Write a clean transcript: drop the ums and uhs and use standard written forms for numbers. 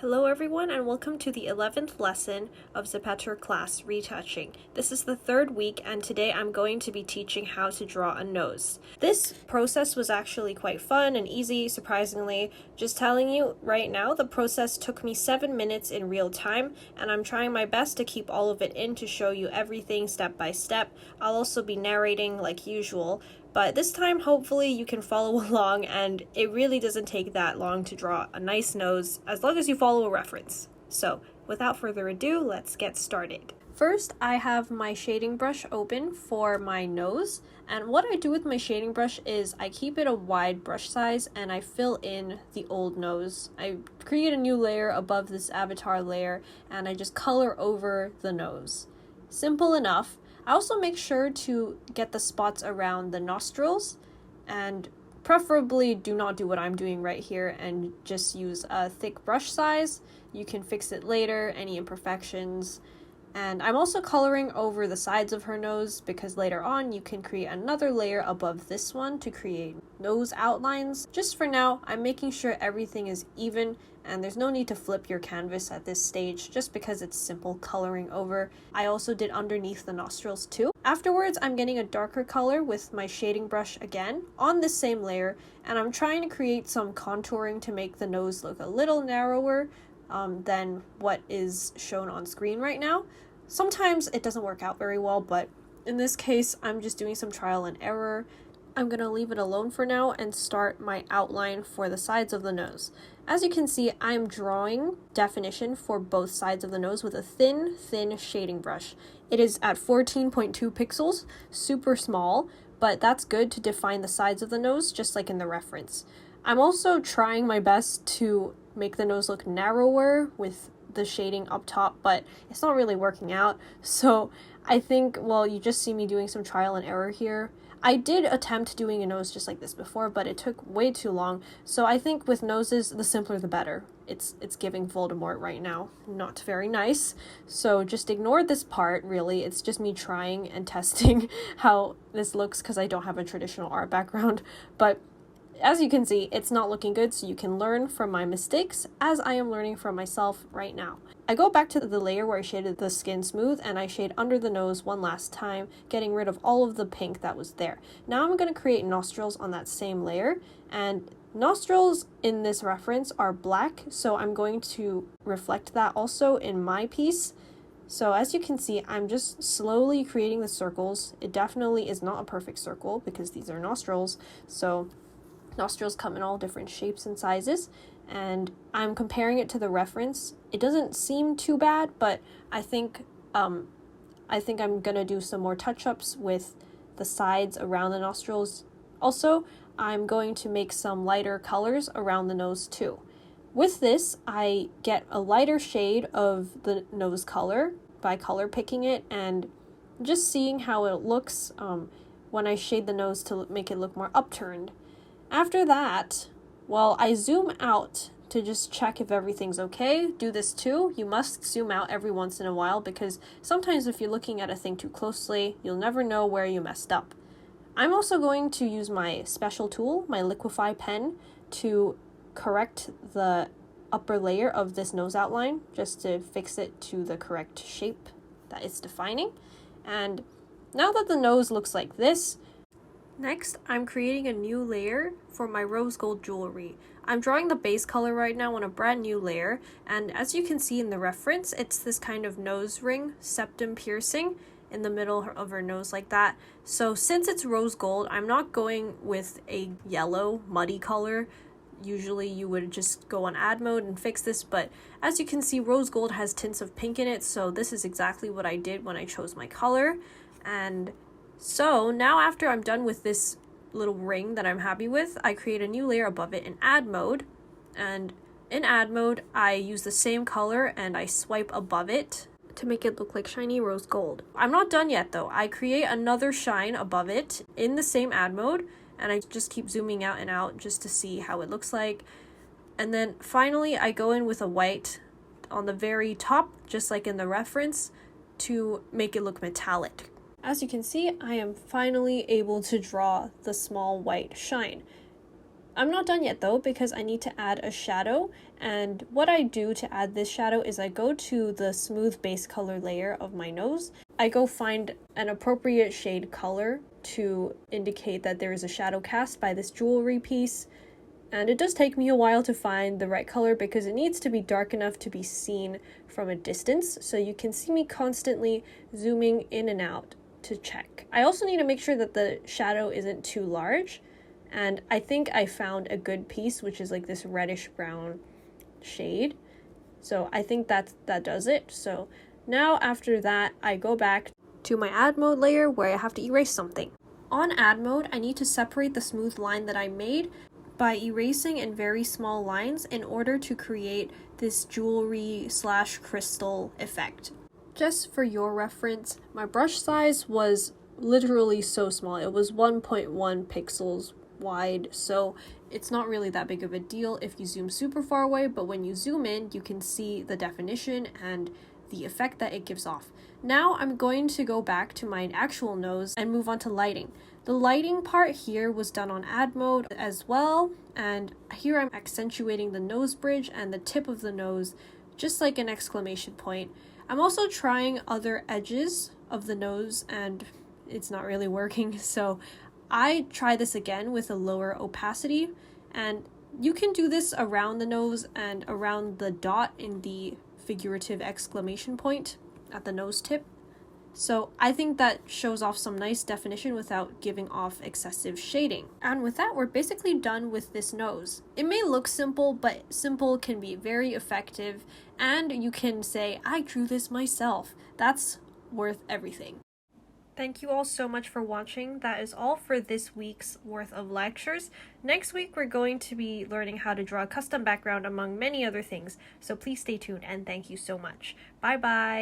Hello everyone and welcome to the 11th lesson of ZEPETOR class, Retouching. This is the third week and today I'm going to be teaching how to draw a nose. This process was actually quite fun and easy, surprisingly. Just telling you right now, the process took me 7 minutes in real time and I'm trying my best to keep all of it in to show you everything step by step. I'll also be narrating like usual. But this time, hopefully, you can follow along, and it really doesn't take that long to draw a nice nose, as long as you follow a reference. So, without further ado, let's get started. First, I have my shading brush open for my nose, and what I do with my shading brush is I keep it a wide brush size, and I fill in the old nose. I create a new layer above this avatar layer, and I just color over the nose. Simple enough. I also make sure to get the spots around the nostrils, and preferably do not do what I'm doing right here and just use a thick brush size. You can fix it later, any imperfections. And I'm also coloring over the sides of her nose because later on you can create another layer above this one to create nose outlines. Just for now, I'm making sure everything is even and there's no need to flip your canvas at this stage just because it's simple coloring over. I also did underneath the nostrils too. Afterwards, I'm getting a darker color with my shading brush again on this same layer, and I'm trying to create some contouring to make the nose look a little narrower than what is shown on screen right now. Sometimes it doesn't work out very well, but in this case, I'm just doing some trial and error. I'm gonna leave it alone for now and start my outline for the sides of the nose. As you can see, I'm drawing definition for both sides of the nose with a thin shading brush. It is at 14.2 pixels, super small, but that's good to define the sides of the nose, just like in the reference. I'm also trying my best to make the nose look narrower with the shading up top, but it's not really working out. So I think, well, you just see me doing some trial and error here. I did attempt doing a nose just like this before, but it took way too long. So I think with noses, the simpler the better. It's giving Voldemort right now. Not very nice. So just ignore this part, really. It's just me trying and testing how this looks because I don't have a traditional art background. But as you can see, it's not looking good, so you can learn from my mistakes as I am learning from myself right now. I go back to the layer where I shaded the skin smooth and I shade under the nose one last time, getting rid of all of the pink that was there. Now I'm going to create nostrils on that same layer, and nostrils in this reference are black, so I'm going to reflect that also in my piece. So as you can see, I'm just slowly creating the circles. It definitely is not a perfect circle because these are nostrils, so nostrils come in all different shapes and sizes, and I'm comparing it to the reference. It doesn't seem too bad, but I think I'm gonna do some more touch-ups with the sides around the nostrils. Also, I'm going to make some lighter colors around the nose too. With this, I get a lighter shade of the nose color by color picking it and just seeing how it looks when I shade the nose to make it look more upturned. After that, well, I zoom out to just check if everything's okay. Do this too. You must zoom out every once in a while because sometimes if you're looking at a thing too closely, you'll never know where you messed up. I'm also going to use my special tool, my liquify pen, to correct the upper layer of this nose outline just to fix it to the correct shape that it's defining. And now that the nose looks like this, next, I'm creating a new layer for my rose gold jewelry. I'm drawing the base color right now on a brand new layer, and as you can see in the reference, it's this kind of nose ring, septum piercing in the middle of her nose like that. So since it's rose gold, I'm not going with a yellow muddy color. Usually you would just go on add mode and fix this, but as you can see, rose gold has tints of pink in it, so this is exactly what I did when I chose my color. And so now after I'm done with this little ring that I'm happy with, I create a new layer above it in add mode. And in add mode, I use the same color and I swipe above it to make it look like shiny rose gold. I'm not done yet though. I create another shine above it in the same add mode, and I just keep zooming out and out just to see how it looks like. And then finally, I go in with a white on the very top, just like in the reference, to make it look metallic. As you can see, I am finally able to draw the small white shine. I'm not done yet though because I need to add a shadow, And what I do to add this shadow is I go to the smooth base color layer of my nose. I go find an appropriate shade color to indicate that there is a shadow cast by this jewelry piece. And it does take me a while to find the right color because it needs to be dark enough to be seen from a distance. So you can see me constantly zooming in and out to check. I also need to make sure that the shadow isn't too large. And I think I found a good piece, which is like this reddish brown shade. So I think that does it. So now after that, I go back to my add mode layer where I have to erase something. On add mode, I need to separate the smooth line that I made by erasing in very small lines in order to create this jewelry / crystal effect. Just for your reference, my brush size was literally so small. It was 1.1 pixels wide, so it's not really that big of a deal if you zoom super far away, but when you zoom in, you can see the definition and the effect that it gives off. Now I'm going to go back to my actual nose and move on to lighting. The lighting part here was done on add mode as well, and here I'm accentuating the nose bridge and the tip of the nose, just like an exclamation point. I'm also trying other edges of the nose and it's not really working, so I try this again with a lower opacity, and you can do this around the nose and around the dot in the figurative exclamation point at the nose tip. So I think that shows off some nice definition without giving off excessive shading. And with that, we're basically done with this nose. It may look simple, but simple can be very effective, and you can say, I drew this myself. That's worth everything. Thank you all so much for watching. That is all for this week's worth of lectures. Next week, we're going to be learning how to draw a custom background among many other things. So please stay tuned and thank you so much. Bye bye.